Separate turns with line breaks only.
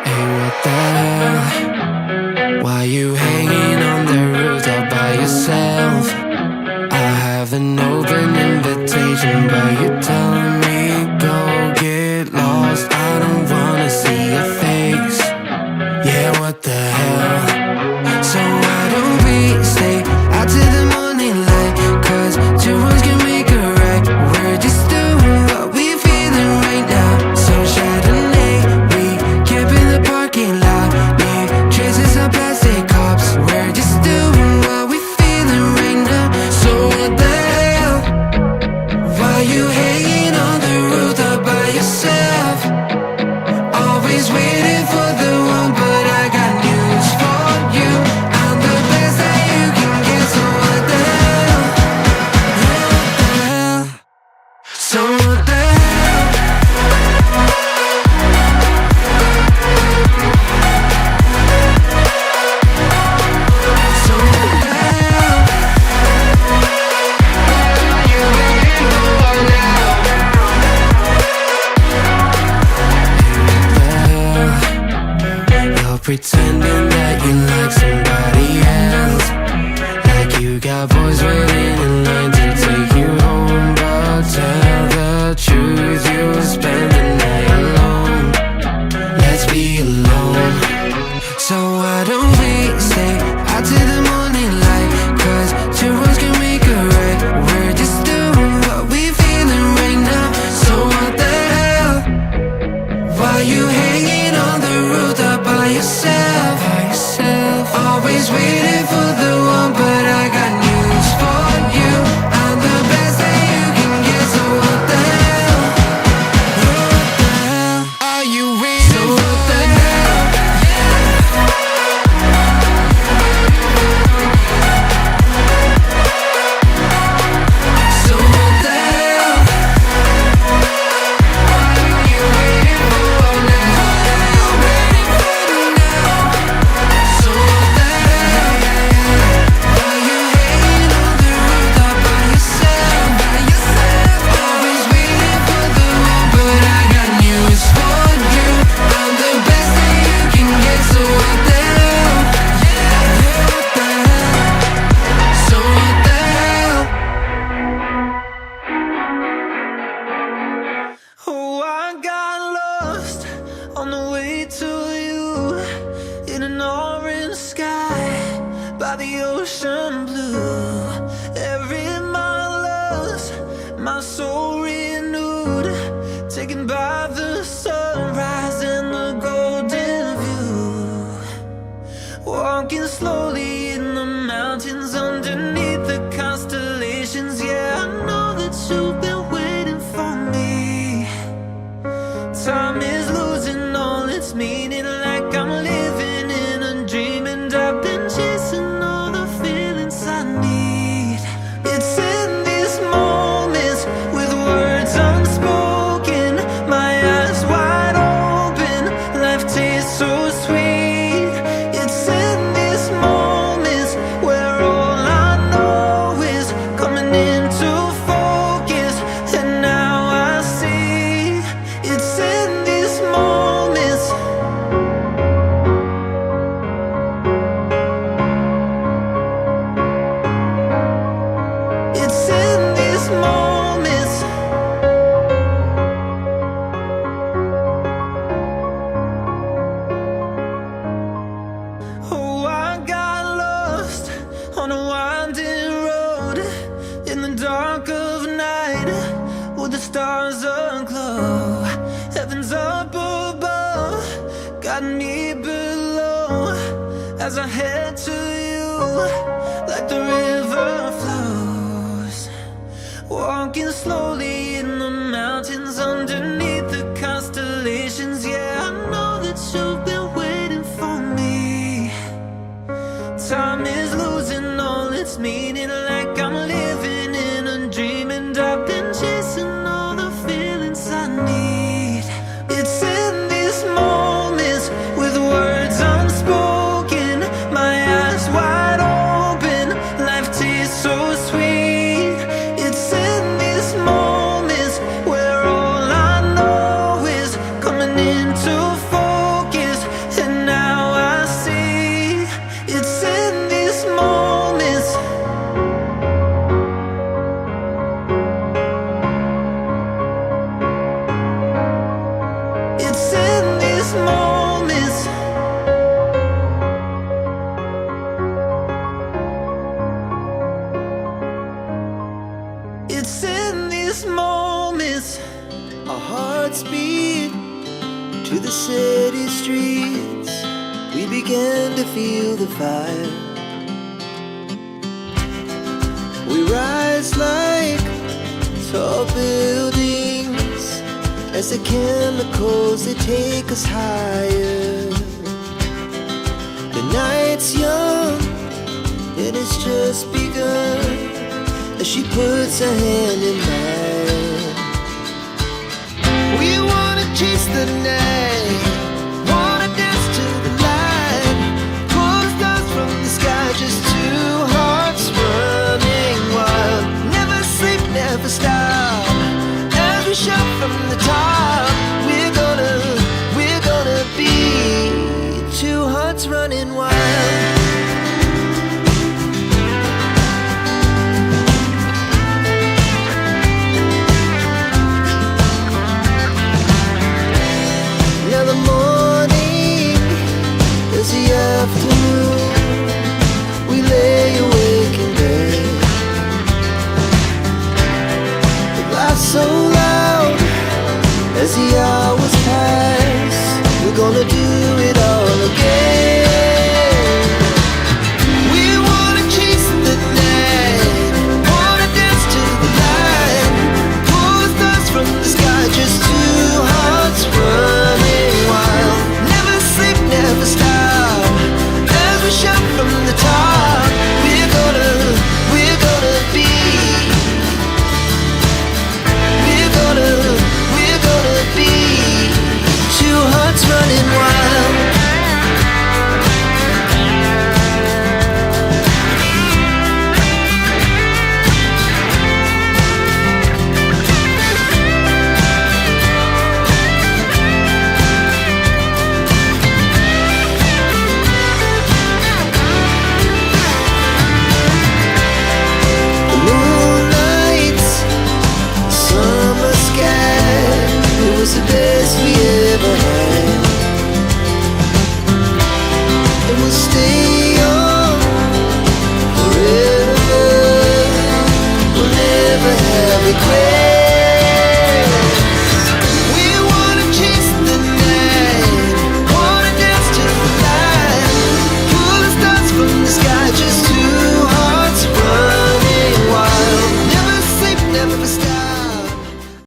Hey, what the hell? Why you hanging on the roof all by yourself? I have an open invitation, but you're telling me go get lost. I don't wanna see your face. Yeah, what the hell? So why don't we stay out to the morning light? 'Cause two wrongs can make a right. We're just doing what we feeling right now. So Chardonnay, we camp in the parking lot. Leave traces of plastic cups. We're just doing what we feeling right now. So what the hell? Why you hanging on the roof all by yourself? Always waiting for the one, but I got news for you. I'm the best that you can get, so what the hell? What the hell? So what the hell? So what the hell? What are you waiting for now? You're pretending that you like somebody else, like you got boys waiting in line to take you home. But tell the truth, you'll spend the night alone. Let's be alone. So why don't we stay out to the morning light? 'Cause two wrongs can make a right. We're just doing what we feeling right now. So what the hell? Why you hanging on the roof all by yourself? Always waiting for the one, but I got news for you. I'm the best that you can get, so what the hell? What the hell? Are you waiting so for the hell? So what the hell? What are you waiting for now? Waiting for now. So what the hell? Why you hanging on the roof all by yourself? Always waiting for the one, but I got news for you. I'm the best that you can get, so what the hell? What the hell? So what the hell? Oh, I got lost on the way to you in an orange sky by the ocean blue. Every mile lost, my soul renewed, taken by the sunrise and the golden view. Walking slowly in the mountains underneath the constellations. Yeah, I know that you've been waiting for me. Time is losing all its meaning, like I'm living in a dream, and I've been chasing all the feelings I need. It's in these moments with words unspoken, my eyes wide open, life tastes so sweet. It's in these moments where all I know is coming into focus, and now I see. It's in these moments. It's in these moments. Oh, I got lost on a winding road in the dark of night, with the stars aglow. Heaven's up above, got me below, as I head to you like the river flows. Walking slowly in the mountains underneath the constellations. Yeah, I know that you've been waiting for me. Time is losing all its meaning, like I'm living in a dream, and I've been chasing all the feelings I need. It's in these moments with words unspoken, my eyes wide open, life tastes
speed to the city streets. We began to feel the fire. We rise like tall buildings as the chemicals, they take us higher. The night's young, it has just begun as she puts her hand in mine.